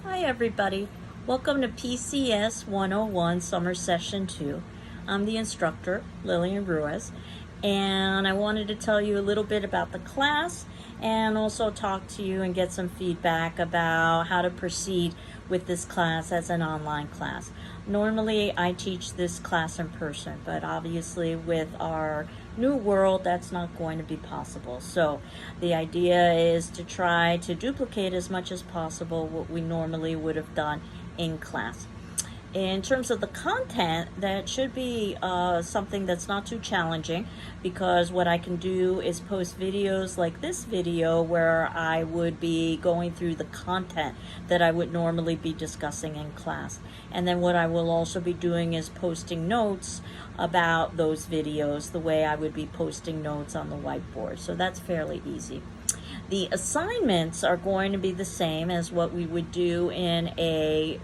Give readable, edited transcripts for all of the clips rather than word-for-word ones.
Hi everybody, welcome to PCS 101 Summer Session 2. I'm the instructor, Lillian Ruiz, and I wanted to tell you a little bit about the class and also talk to you and get some feedback about how to proceed with this class as an online class. Normally I teach this class in person, but obviously with our new world that's not going to be possible. So the idea is to try to duplicate as much as possible what we normally would have done in class. In terms of the content, that should be something that's not too challenging, because what I can do is post videos like this video where I would be going through the content that I would normally be discussing in class. And then what I will also be doing is posting notes about those videos the way I would be posting notes on the whiteboard. So that's fairly easy. The assignments are going to be the same as what we would do in a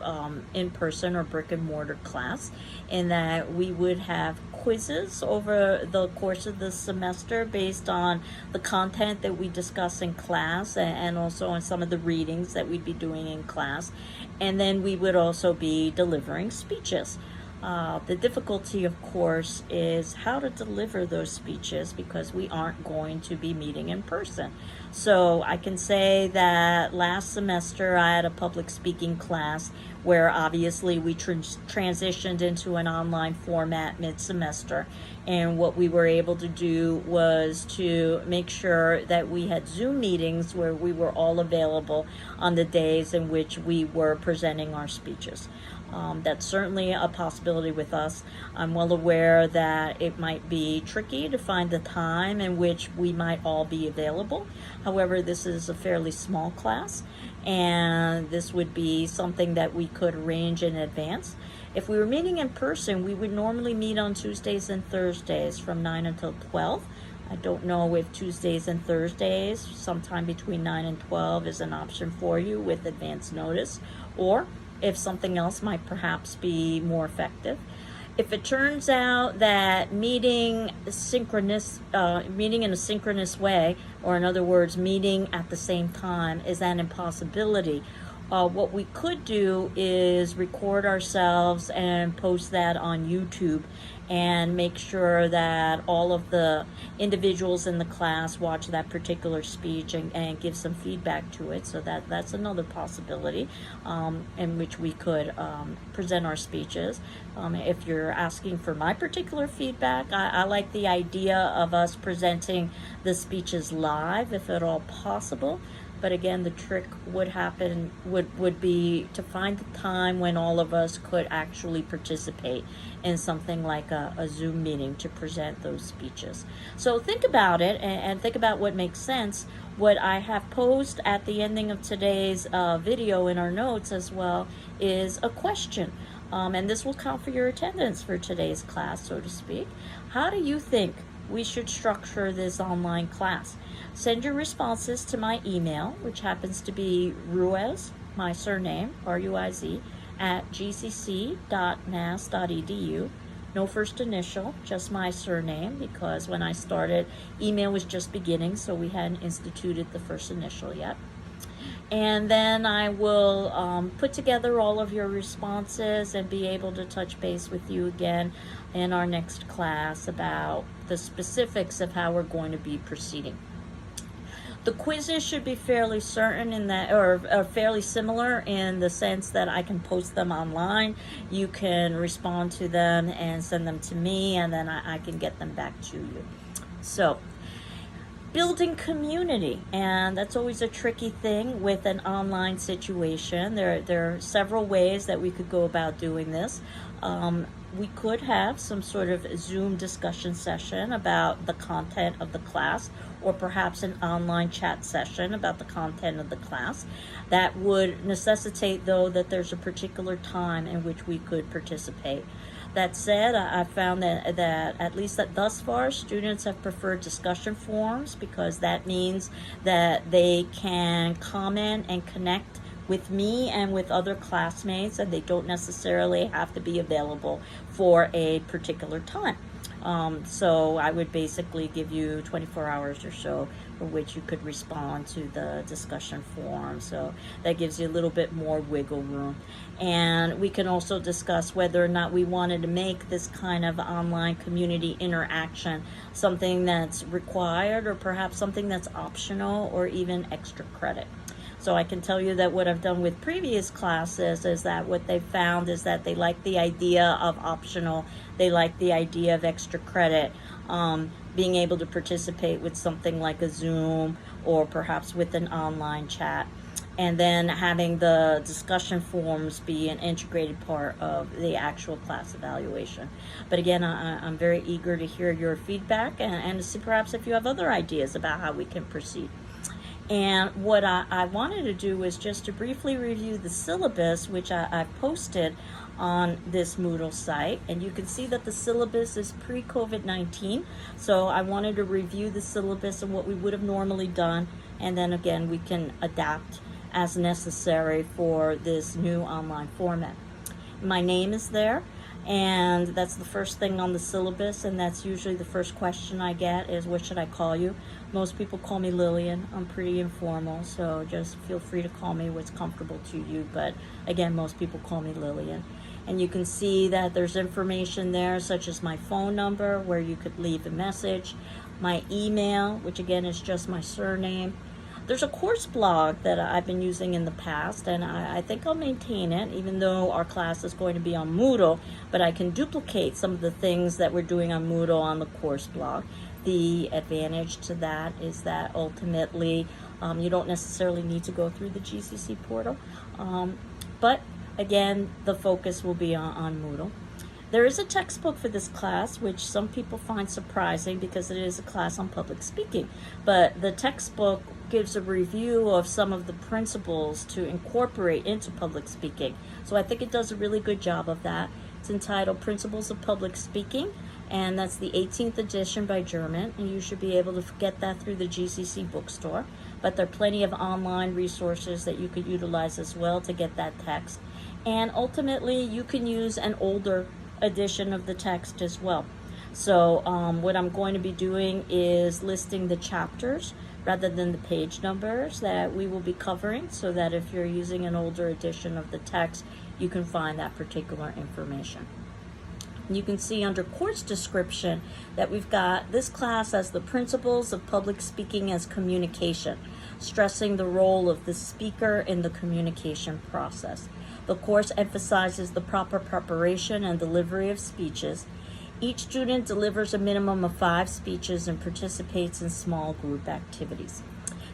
in-person or brick-and-mortar class, in that we would have quizzes over the course of the semester based on the content that we discuss in class and also on some of the readings that we'd be doing in class. And then we would also be delivering speeches. The difficulty, of course, is how to deliver those speeches, because we aren't going to be meeting in person. So I can say that last semester I had a public speaking class where obviously we transitioned into an online format mid-semester. And what we were able to do was to make sure that we had Zoom meetings where we were all available on the days in which we were presenting our speeches. That's certainly a possibility with us. I'm well aware that it might be tricky to find the time in which we might all be available. However, this is a fairly small class, and this would be something that we could arrange in advance. If we were meeting in person, we would normally meet on Tuesdays and Thursdays from 9 until 12. I don't know if Tuesdays and Thursdays, sometime between 9 and 12, is an option for you with advance notice, or if something else might perhaps be more effective. If it turns out that meeting in a synchronous way, or in other words, meeting at the same time, is an impossibility, what we could do is record ourselves and post that on YouTube and make sure that all of the individuals in the class watch that particular speech and give some feedback to it. So that's another possibility in which we could present our speeches. If you're asking for my particular feedback, I like the idea of us presenting the speeches live, if at all possible. But again, the trick would be to find the time when all of us could actually participate in something like a Zoom meeting to present those speeches. So think about it and think about what makes sense. What I have posed at the ending of today's video in our notes as well is a question. And this will count for your attendance for today's class, so to speak. How do you think we should structure this online class? Send your responses to my email, which happens to be Ruiz, my surname, R-U-I-Z, at gcc.mass.edu. No first initial, just my surname, because when I started, email was just beginning, so we hadn't instituted the first initial yet. And then I will put together all of your responses and be able to touch base with you again in our next class about the specifics of how we're going to be proceeding. The quizzes should be fairly certain in that, or fairly similar in the sense that I can post them online. You can respond to them and send them to me, and then I can get them back to you. So, building community, and that's always a tricky thing with an online situation. There are several ways that we could go about doing this. We could have some sort of Zoom discussion session about the content of the class, or perhaps an online chat session about the content of the class. That would necessitate, though, that there's a particular time in which we could participate. That said, I found that at least thus far, students have preferred discussion forums, because that means that they can comment and connect with me and with other classmates, and they don't necessarily have to be available for a particular time. So I would basically give you 24 hours or so for which you could respond to the discussion forum. So that gives you a little bit more wiggle room. And we can also discuss whether or not we wanted to make this kind of online community interaction something that's required, or perhaps something that's optional, or even extra credit. So I can tell you that what I've done with previous classes is that what they found is that they like the idea of optional, they like the idea of extra credit, being able to participate with something like a Zoom, or perhaps with an online chat, and then having the discussion forums be an integrated part of the actual class evaluation. But again, I'm very eager to hear your feedback, and to see perhaps if you have other ideas about how we can proceed. And what I wanted to do was just to briefly review the syllabus, which I've posted on this Moodle site. And you can see that the syllabus is pre-COVID-19. So I wanted to review the syllabus and what we would have normally done. And then again, we can adapt as necessary for this new online format. My name is there, and that's the first thing on the syllabus, and that's usually the first question I get is, what should I call you? Most people call me Lillian. I'm pretty informal, so just feel free to call me what's comfortable to you, but again, most people call me Lillian. And you can see that there's information there, such as my phone number, where you could leave a message, my email, which again is just my surname. There's a course blog that I've been using in the past, and I think I'll maintain it, even though our class is going to be on Moodle, but I can duplicate some of the things that we're doing on Moodle on the course blog. The advantage to that is that ultimately you don't necessarily need to go through the GCC portal, but again, the focus will be on Moodle. There is a textbook for this class, which some people find surprising because it is a class on public speaking, but the textbook gives a review of some of the principles to incorporate into public speaking. So I think it does a really good job of that. It's entitled Principles of Public Speaking, and that's the 18th edition by German, and you should be able to get that through the GCC bookstore. But there are plenty of online resources that you could utilize as well to get that text. And ultimately, you can use an older edition of the text as well. So what I'm going to be doing is listing the chapters rather than the page numbers that we will be covering, so that if you're using an older edition of the text, you can find that particular information. You can see under course description that we've got this class as the principles of public speaking as communication, stressing the role of the speaker in the communication process. The course emphasizes the proper preparation and delivery of speeches. Each student delivers a minimum of 5 speeches and participates in small group activities.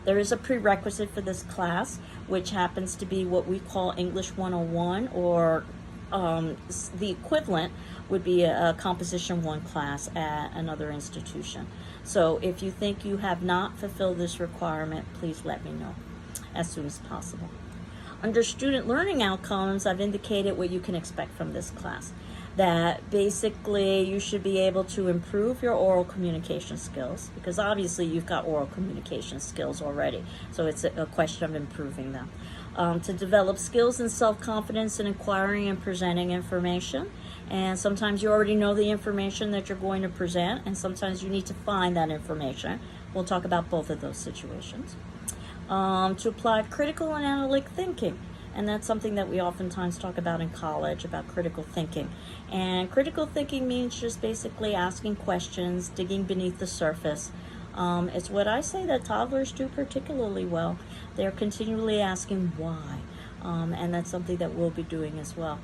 There is a prerequisite for this class, which happens to be what we call English 101, or the equivalent would be a Composition 1 class at another institution. So if you think you have not fulfilled this requirement, please let me know as soon as possible. Under student learning outcomes, I've indicated what you can expect from this class. That basically you should be able to improve your oral communication skills, because obviously you've got oral communication skills already, so it's a question of improving them. To develop skills and self-confidence in acquiring and presenting information, and sometimes you already know the information that you're going to present, and sometimes you need to find that information. We'll talk about both of those situations. To apply critical and analytic thinking. And that's something that we oftentimes talk about in college, about critical thinking. And critical thinking means just basically asking questions, digging beneath the surface. It's what I say that toddlers do particularly well. They're continually asking why. And that's something that we'll be doing as well.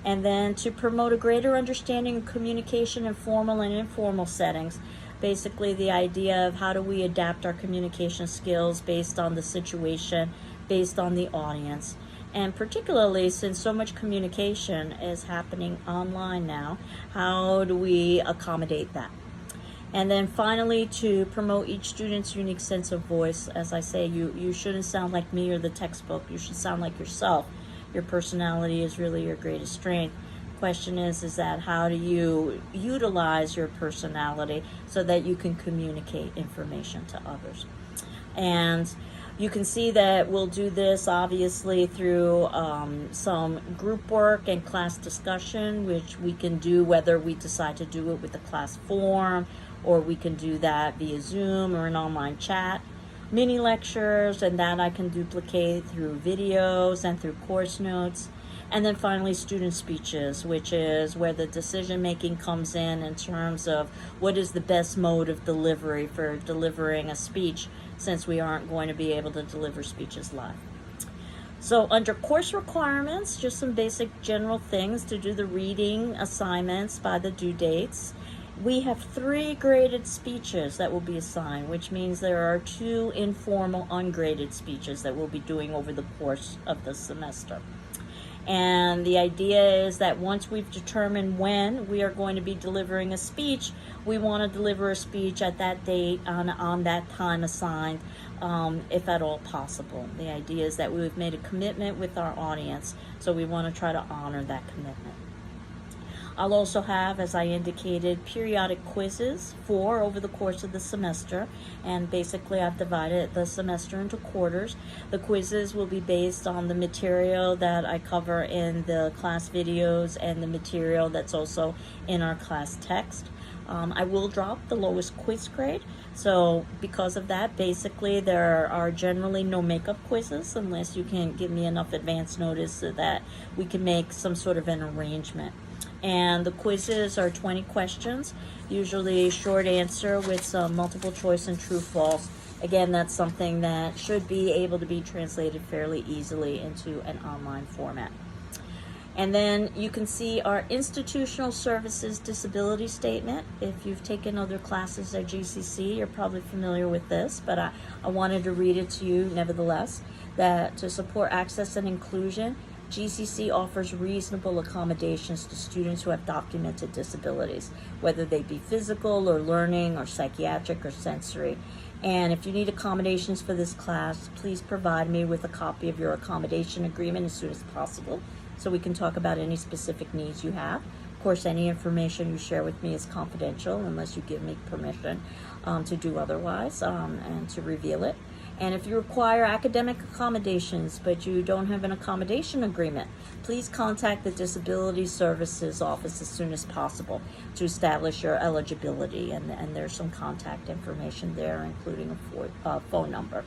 And then to promote a greater understanding of communication in formal and informal settings. Basically the idea of how do we adapt our communication skills based on the situation, based on the audience. And particularly since so much communication is happening online now, how do we accommodate that? And then finally, to promote each student's unique sense of voice. As I say, you shouldn't sound like me or the textbook. You should sound like yourself. Your personality is really your greatest strength. Question is that how do you utilize your personality so that you can communicate information to others? And You can see that we'll do this obviously through some group work and class discussion, which we can do whether we decide to do it with the class form, or we can do that via Zoom or an online chat. Mini lectures, and that I can duplicate through videos and through course notes. And then finally, student speeches, which is where the decision making comes in terms of what is the best mode of delivery for delivering a speech, since we aren't going to be able to deliver speeches live. So under course requirements, just some basic general things to do the reading assignments by the due dates. We have 3 graded speeches that will be assigned, which means there are 2 informal ungraded speeches that we'll be doing over the course of the semester. And the idea is that once we've determined when we are going to be delivering a speech, we want to deliver a speech at that date on that time assigned, if at all possible. The idea is that we've made a commitment with our audience, so we want to try to honor that commitment. I'll also have, as I indicated, periodic quizzes over the course of the semester, and basically I've divided the semester into quarters. The quizzes will be based on the material that I cover in the class videos and the material that's also in our class text. I will drop the lowest quiz grade, so because of that, basically there are generally no makeup quizzes unless you can give me enough advance notice so that we can make some sort of an arrangement. And the quizzes are 20 questions, usually short answer with some multiple choice and true false. Again, that's something that should be able to be translated fairly easily into an online format. And then you can see our institutional services disability statement. If you've taken other classes at GCC, you're probably familiar with this, but I wanted to read it to you nevertheless, that to support access and inclusion, GCC offers reasonable accommodations to students who have documented disabilities, whether they be physical or learning or psychiatric or sensory. And if you need accommodations for this class, please provide me with a copy of your accommodation agreement as soon as possible so we can talk about any specific needs you have. Of course, any information you share with me is confidential unless you give me permission to do otherwise and to reveal it. And if you require academic accommodations but you don't have an accommodation agreement, please contact the Disability Services Office as soon as possible to establish your eligibility. And there's some contact information there, including a phone number.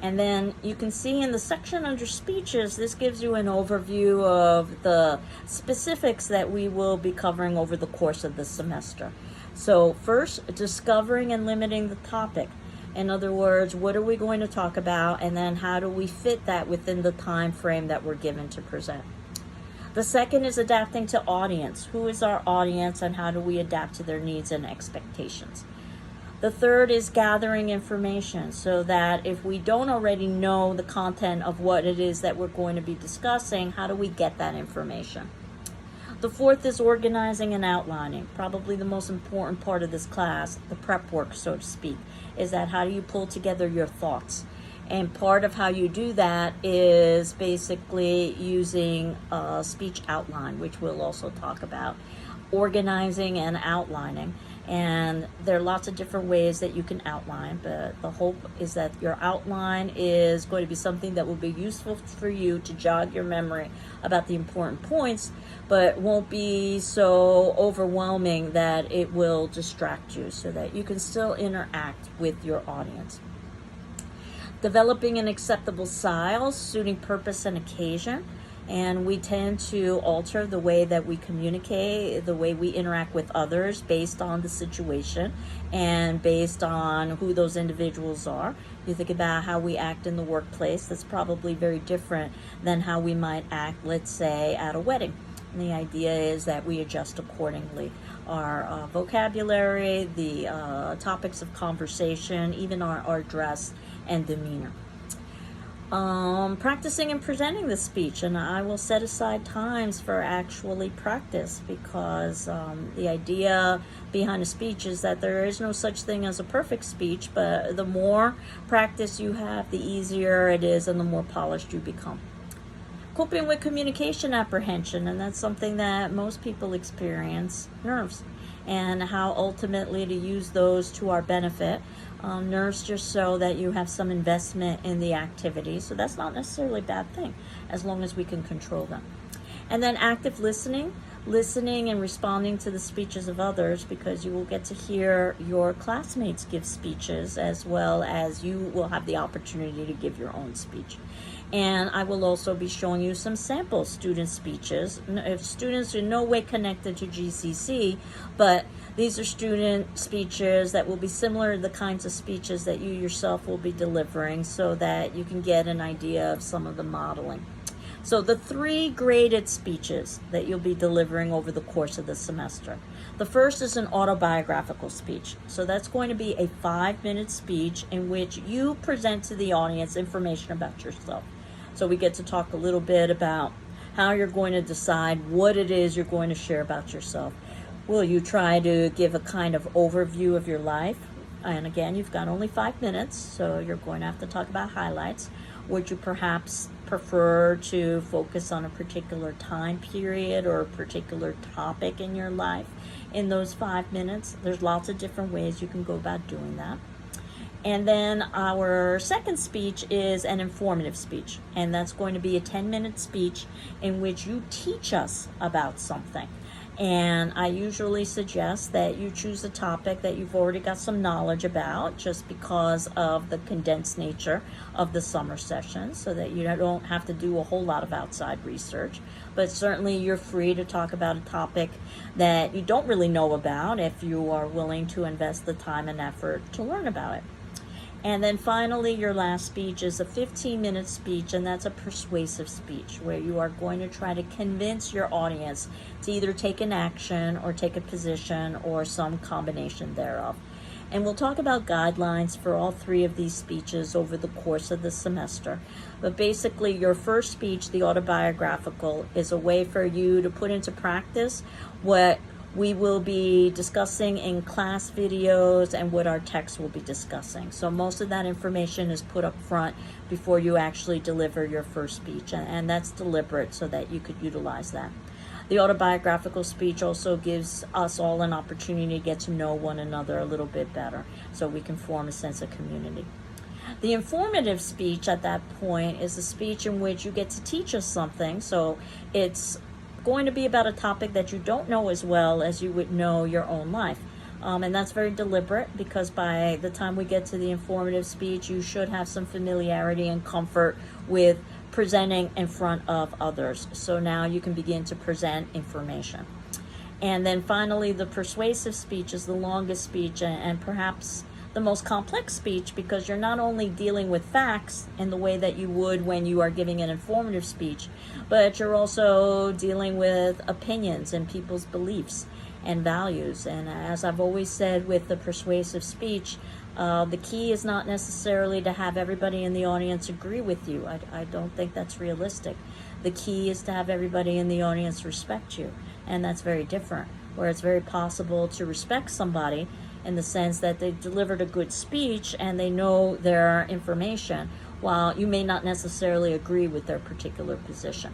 And then you can see in the section under speeches, this gives you an overview of the specifics that we will be covering over the course of the semester. So first, discovering and limiting the topic. In other words, what are we going to talk about, and then how do we fit that within the time frame that we're given to present. The second is adapting to audience. Who is our audience, and how do we adapt to their needs and expectations? The third is gathering information, so that if we don't already know the content of what it is that we're going to be discussing, how do we get that information? The fourth is organizing and outlining. Probably the most important part of this class, the prep work, so to speak, is that how do you pull together your thoughts? And part of how you do that is basically using a speech outline, which we'll also talk about, organizing and outlining. And there are lots of different ways that you can outline, but the hope is that your outline is going to be something that will be useful for you to jog your memory about the important points, but won't be so overwhelming that it will distract you, so that you can still interact with your audience. Developing an acceptable style, suiting purpose and occasion. And we tend to alter the way that we communicate, the way we interact with others based on the situation and based on who those individuals are. You think about how we act in the workplace, that's probably very different than how we might act, let's say, at a wedding. And the idea is that we adjust accordingly. Our vocabulary, the topics of conversation, even our dress and demeanor. Practicing and presenting the speech, and I will set aside times for actually practice, because the idea behind a speech is that there is no such thing as a perfect speech, but the more practice you have, the easier it is and the more polished you become. Coping with communication apprehension, and that's something that most people experience, nerves. and how ultimately to use those to our benefit. Nerves just show that you have some investment in the activity, so that's not necessarily a bad thing as long as we can control them. And then active listening and responding to the speeches of others, because you will get to hear your classmates give speeches as well as you will have the opportunity to give your own speech. And I will also be showing you some sample student speeches. Students are in no way connected to GCC, but these are student speeches that will be similar to the kinds of speeches that you yourself will be delivering, so that you can get an idea of some of the modeling. So the 3 graded speeches that you'll be delivering over the course of the semester. The first is an autobiographical speech. So that's going to be a 5-minute speech in which you present to the audience information about yourself. So we get to talk a little bit about how you're going to decide what it is you're going to share about yourself. Will you try to give a kind of overview of your life? And again, you've got only 5 minutes, so you're going to have to talk about highlights. Would you perhaps prefer to focus on a particular time period or a particular topic in your life in those 5 minutes? There's lots of different ways you can go about doing that. And then our second speech is an informative speech, and that's going to be a 10-minute speech in which you teach us about something. And I usually suggest that you choose a topic that you've already got some knowledge about, just because of the condensed nature of the summer session, so that you don't have to do a whole lot of outside research. But certainly you're free to talk about a topic that you don't really know about if you are willing to invest the time and effort to learn about it. And then finally, your last speech is a 15-minute speech, and that's a persuasive speech where you are going to try to convince your audience to either take an action or take a position or some combination thereof. And we'll talk about guidelines for all 3 of these speeches over the course of the semester. But basically, your first speech, the autobiographical, is a way for you to put into practice what we will be discussing in class videos and what our text will be discussing. So most of that information is put up front before you actually deliver your first speech, and that's deliberate so that you could utilize that. The autobiographical speech also gives us all an opportunity to get to know one another a little bit better, so we can form a sense of community. The informative speech at that point is a speech in which you get to teach us something, so it's going to be about a topic that you don't know as well as you would know your own life. And that's very deliberate, because by the time we get to the informative speech, you should have some familiarity and comfort with presenting in front of others. So now you can begin to present information. And then finally, the persuasive speech is the longest speech and perhaps the most complex speech, because you're not only dealing with facts in the way that you would when you are giving an informative speech, but you're also dealing with opinions and people's beliefs and values. And as I've always said with the persuasive speech, the key is not necessarily to have everybody in the audience agree with you. I don't think that's realistic. The key is to have everybody in the audience respect you, and that's very different, where it's very possible to respect somebody in the sense that they delivered a good speech and they know their information, while you may not necessarily agree with their particular position.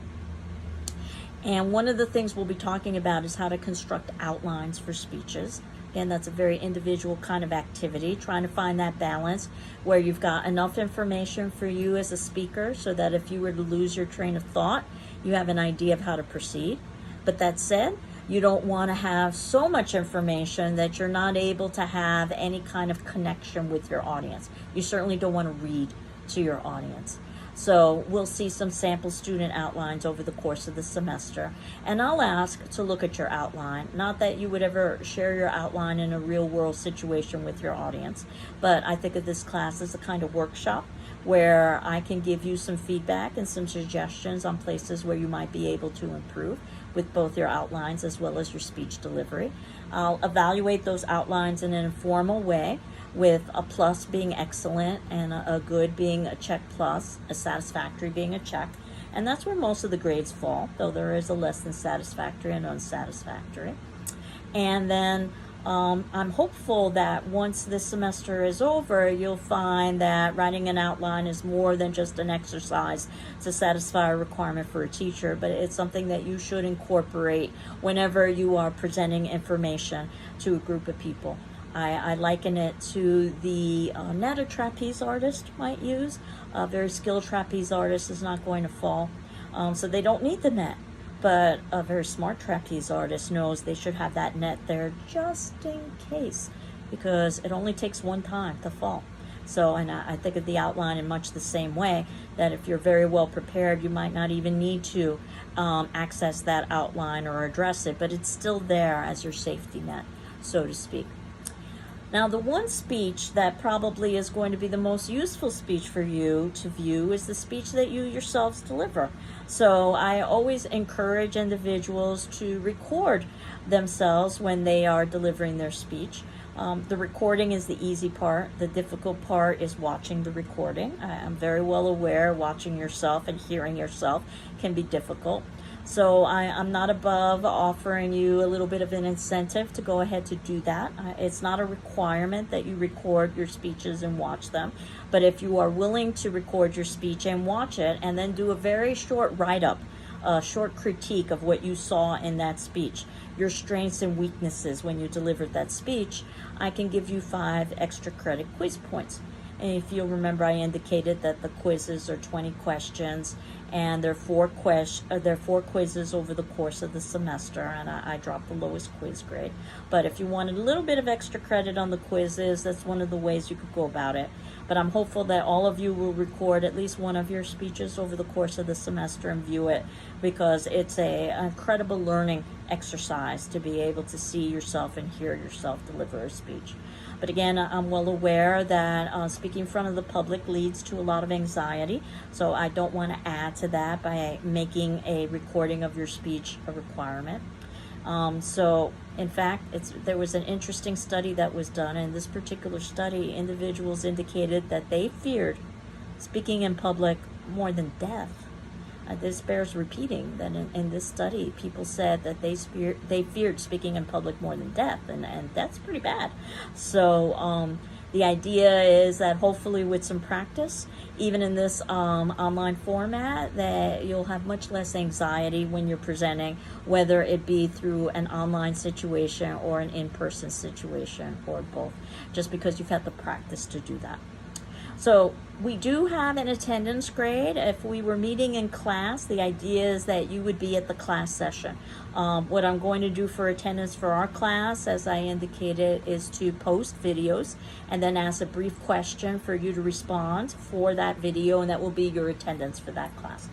And one of the things we'll be talking about is how to construct outlines for speeches. Again, that's a very individual kind of activity, trying to find that balance where you've got enough information for you as a speaker so that if you were to lose your train of thought, you have an idea of how to proceed. But that said, you don't want to have so much information that you're not able to have any kind of connection with your audience. You certainly don't want to read to your audience. So we'll see some sample student outlines over the course of the semester. And I'll ask to look at your outline. Not that you would ever share your outline in a real world situation with your audience, but I think of this class as a kind of workshop where I can give you some feedback and some suggestions on places where you might be able to improve with both your outlines as well as your speech delivery. I'll evaluate those outlines in an informal way, with a plus being excellent and a good being a check plus, a satisfactory being a check. And that's where most of the grades fall, though there is a less than satisfactory and unsatisfactory. And then I'm hopeful that once this semester is over, you'll find that writing an outline is more than just an exercise to satisfy a requirement for a teacher, but it's something that you should incorporate whenever you are presenting information to a group of people. I liken it to the net a trapeze artist might use. A very skilled trapeze artist is not going to fall, so they don't need the net. But a very smart trapeze artist knows they should have that net there just in case, because it only takes one time to fall. So, and I think of the outline in much the same way, that if you're very well prepared, you might not even need to access that outline or address it, but it's still there as your safety net, so to speak. Now, the one speech that probably is going to be the most useful speech for you to view is the speech that you yourselves deliver. So I always encourage individuals to record themselves when they are delivering their speech. The recording is the easy part. The difficult part is watching the recording. I'm very well aware watching yourself and hearing yourself can be difficult. So I'm not above offering you a little bit of an incentive to go ahead to do that. It's not a requirement that you record your speeches and watch them. But if you are willing to record your speech and watch it and then do a very short write-up, a short critique of what you saw in that speech, your strengths and weaknesses when you delivered that speech, I can give you 5 extra credit quiz points. And if you'll remember, I indicated that the quizzes are 20 questions, and there are 4 quizzes over the course of the semester, and I dropped the lowest quiz grade. But if you wanted a little bit of extra credit on the quizzes, that's one of the ways you could go about it. But I'm hopeful that all of you will record at least one of your speeches over the course of the semester and view it, because it's an incredible learning exercise to be able to see yourself and hear yourself deliver a speech. But again, I'm well aware that speaking in front of the public leads to a lot of anxiety, so I don't want to add to that by making a recording of your speech a requirement. So, in fact, there was an interesting study that was done. In this particular study, individuals indicated that they feared speaking in public more than death. This bears repeating, that in this study, people said that they feared speaking in public more than death, and that's pretty bad. So the idea is that hopefully with some practice, even in this online format, that you'll have much less anxiety when you're presenting, whether it be through an online situation or an in-person situation or both, just because you've had the practice to do that. So we do have an attendance grade. If we were meeting in class, the idea is that you would be at the class session. What I'm going to do for attendance for our class, as I indicated, is to post videos and then ask a brief question for you to respond for that video, and that will be your attendance for that class.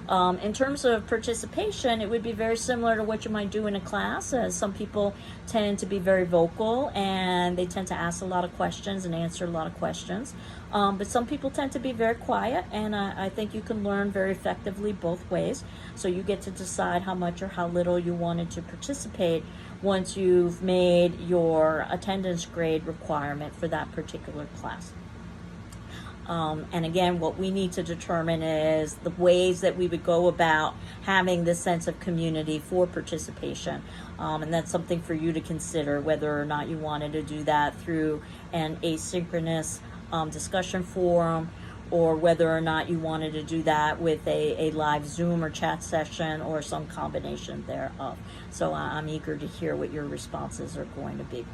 In terms of participation, it would be very similar to what you might do in a class. Some people tend to be very vocal and they tend to ask a lot of questions and answer a lot of questions. But some people tend to be very quiet, and I think you can learn very effectively both ways. So you get to decide how much or how little you wanted to participate once you've made your attendance grade requirement for that particular class. And again, what we need to determine is the ways that we would go about having this sense of community for participation. And that's something for you to consider, whether or not you wanted to do that through an asynchronous discussion forum, or whether or not you wanted to do that with a live Zoom or chat session, or some combination thereof. So I'm eager to hear what your responses are going to be.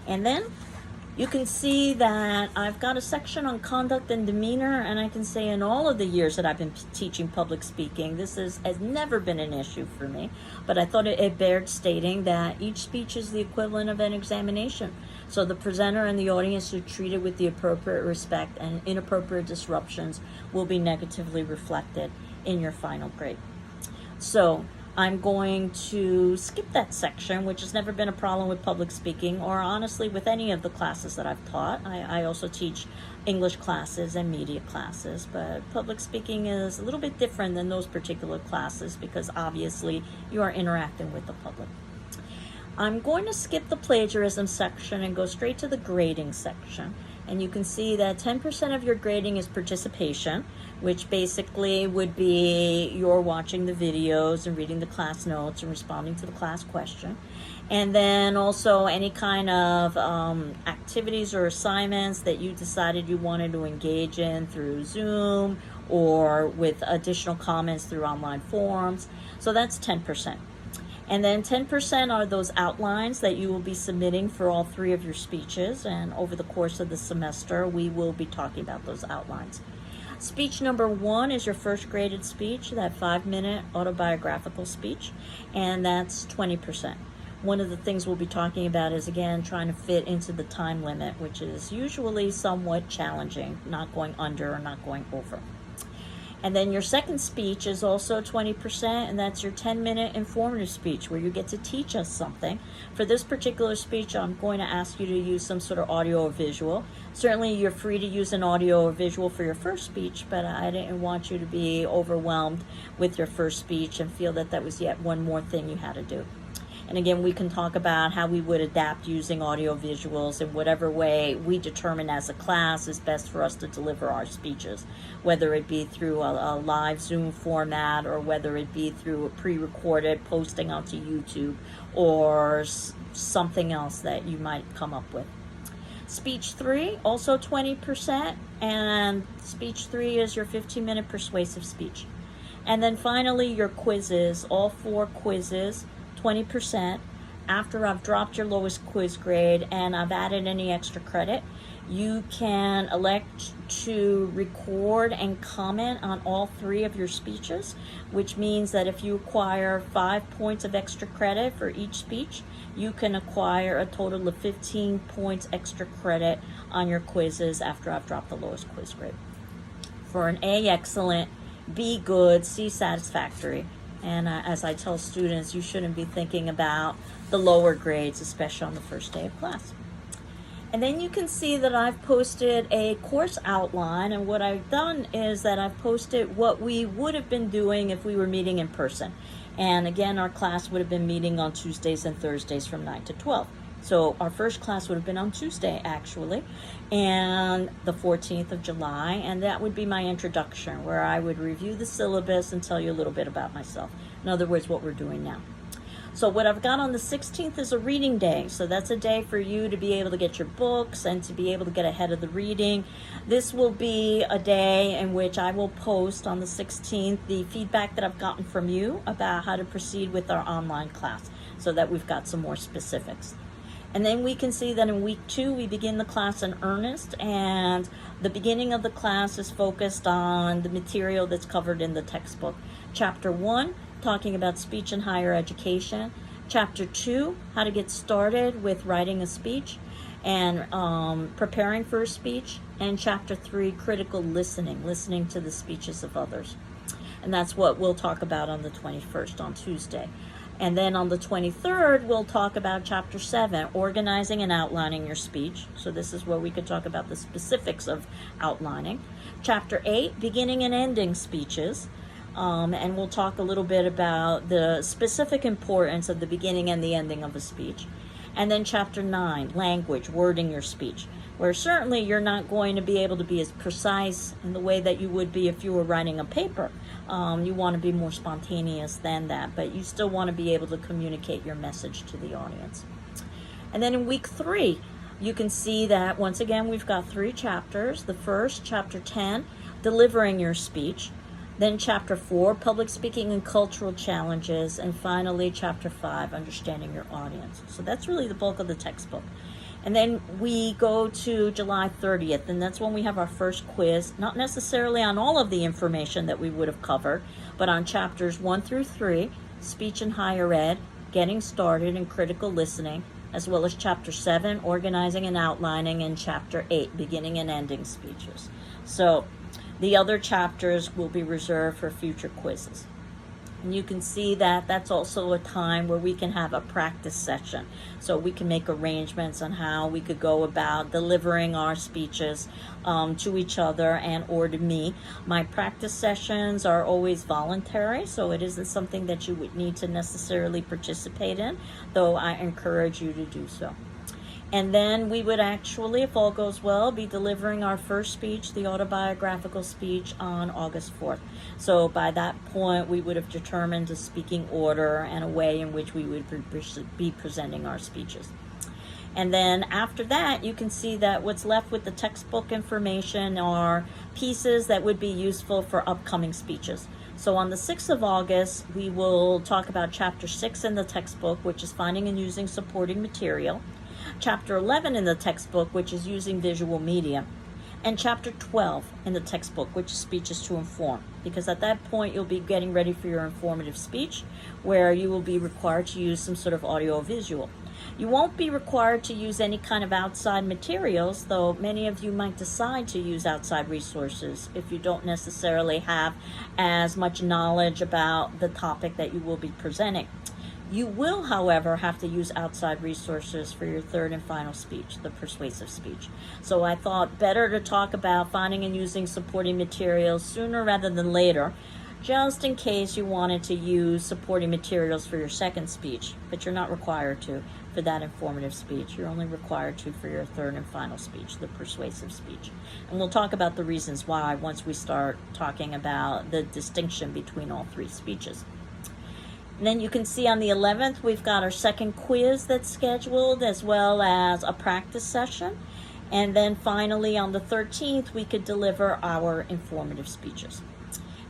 And then you can see that I've got a section on conduct and demeanor, and I can say in all of the years that I've been teaching public speaking, this has never been an issue for me, but I thought it bared stating that each speech is the equivalent of an examination. So the presenter and the audience are treated with the appropriate respect, and inappropriate disruptions will be negatively reflected in your final grade. So I'm going to skip that section, which has never been a problem with public speaking, or honestly with any of the classes that I've taught. I also teach English classes and media classes, but public speaking is a little bit different than those particular classes because obviously you are interacting with the public. I'm going to skip the plagiarism section and go straight to the grading section. And you can see that 10% of your grading is participation, which basically would be you're watching the videos and reading the class notes and responding to the class question. And then also any kind of activities or assignments that you decided you wanted to engage in through Zoom or with additional comments through online forums. So that's 10%. And then 10% are those outlines that you will be submitting for all 3 of your speeches. And over the course of the semester, we will be talking about those outlines. Speech number 1 is your first graded speech, that 5-minute autobiographical speech, and that's 20%. One of the things we'll be talking about is, again, trying to fit into the time limit, which is usually somewhat challenging, not going under or not going over. And then your second speech is also 20%, and that's your 10-minute informative speech where you get to teach us something. For this particular speech, I'm going to ask you to use some sort of audio or visual. Certainly, you're free to use an audio or visual for your first speech, but I didn't want you to be overwhelmed with your first speech and feel that that was yet one more thing you had to do. And again, we can talk about how we would adapt using audio visuals in whatever way we determine as a class is best for us to deliver our speeches, whether it be through a live Zoom format or whether it be through a pre-recorded posting onto YouTube or something else that you might come up with. Speech 3, also 20%, and speech 3 is your 15-minute persuasive speech. And then finally, your quizzes, all 4 quizzes, 20%. After I've dropped your lowest quiz grade and I've added any extra credit, you can elect to record and comment on all 3 of your speeches, which means that if you acquire 5 points of extra credit for each speech, you can acquire a total of 15 points extra credit on your quizzes after I've dropped the lowest quiz grade. For an A, excellent, B, good, C, satisfactory. And as I tell students, you shouldn't be thinking about the lower grades, especially on the first day of class. And then you can see that I've posted a course outline, and what I've done is that I've posted what we would have been doing if we were meeting in person. And again, our class would have been meeting on Tuesdays and Thursdays from 9 to 12. So our first class would have been on Tuesday, actually, and the 14th of July, and that would be my introduction, where I would review the syllabus and tell you a little bit about myself. In other words, what we're doing now. So what I've got on the 16th is a reading day. So that's a day for you to be able to get your books and to be able to get ahead of the reading. This will be a day in which I will post on the 16th the feedback that I've gotten from you about how to proceed with our online class so that we've got some more specifics. And then we can see that in week 2, we begin the class in earnest, and the beginning of the class is focused on the material that's covered in the textbook. Chapter 1, talking about speech in higher education. Chapter 2, how to get started with writing a speech and preparing for a speech. And Chapter 3, critical listening to the speeches of others. And that's what we'll talk about on the 21st, on Tuesday. And then on the 23rd, we'll talk about Chapter 7, organizing and outlining your speech. So this is where we could talk about the specifics of outlining. Chapter 8, beginning and ending speeches. And we'll talk a little bit about the specific importance of the beginning and the ending of a speech. And then Chapter 9, language, wording your speech, where certainly you're not going to be able to be as precise in the way that you would be if you were writing a paper. You want to be more spontaneous than that, but you still want to be able to communicate your message to the audience. And then in week 3, you can see that once again we've got 3 chapters. The first, Chapter 10, delivering your speech. Then Chapter 4, public speaking and cultural challenges. And finally, Chapter 5, understanding your audience. So that's really the bulk of the textbook. And then we go to July 30th, and that's when we have our first quiz, not necessarily on all of the information that we would have covered, but on chapters 1 through 3, speech in higher ed, getting started, and critical listening, as well as Chapter 7, organizing and outlining, and Chapter 8, beginning and ending speeches. So the other chapters will be reserved for future quizzes. And you can see that that's also a time where we can have a practice session. So we can make arrangements on how we could go about delivering our speeches to each other and or to me. My practice sessions are always voluntary, so it isn't something that you would need to necessarily participate in, though I encourage you to do so. And then we would actually, if all goes well, be delivering our first speech, the autobiographical speech, on August 4th. So by that point, we would have determined a speaking order and a way in which we would be presenting our speeches. And then after that, you can see that what's left with the textbook information are pieces that would be useful for upcoming speeches. So on the 6th of August, we will talk about Chapter 6 in the textbook, which is finding and using supporting material. Chapter 11 in the textbook, which is using visual media. And Chapter 12 in the textbook, which is speeches to inform. Because at that point, you'll be getting ready for your informative speech, where you will be required to use some sort of audio visual. You won't be required to use any kind of outside materials, though many of you might decide to use outside resources if you don't necessarily have as much knowledge about the topic that you will be presenting. You will, however, have to use outside resources for your third and final speech, the persuasive speech. So I thought better to talk about finding and using supporting materials sooner rather than later, just in case you wanted to use supporting materials for your second speech, but you're not required to for that informative speech. You're only required to for your third and final speech, the persuasive speech. And we'll talk about the reasons why once we start talking about the distinction between all three speeches. And then you can see on the 11th, we've got our second quiz that's scheduled, as well as a practice session. And then finally, on the 13th, we could deliver our informative speeches.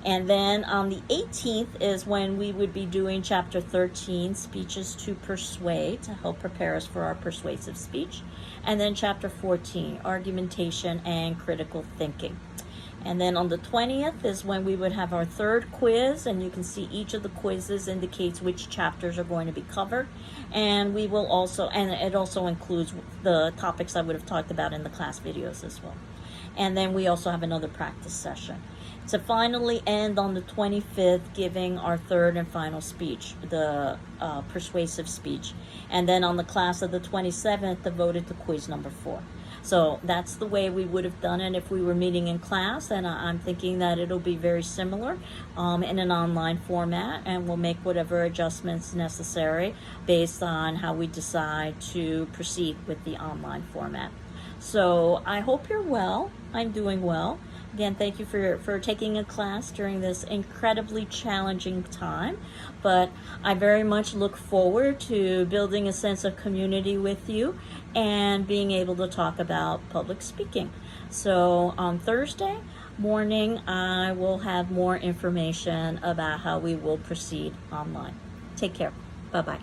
And then on the 18th is when we would be doing Chapter 13, Speeches to Persuade, to help prepare us for our persuasive speech. And then Chapter 14, Argumentation and Critical Thinking. And then on the 20th is when we would have our third quiz, and you can see each of the quizzes indicates which chapters are going to be covered. And we will also, and it also includes the topics I would have talked about in the class videos as well. And then we also have another practice session to finally end on the 25th, giving our third and final speech, the persuasive speech. And then on the class of the 27th, devoted to quiz number 4. So that's the way we would have done it if we were meeting in class, and I'm thinking that it'll be very similar in an online format, and we'll make whatever adjustments necessary based on how we decide to proceed with the online format. So I hope you're well. I'm doing well. Again, thank you for taking a class during this incredibly challenging time, but I very much look forward to building a sense of community with you and being able to talk about public speaking. So on Thursday morning, I will have more information about how we will proceed online. Take care. Bye-bye.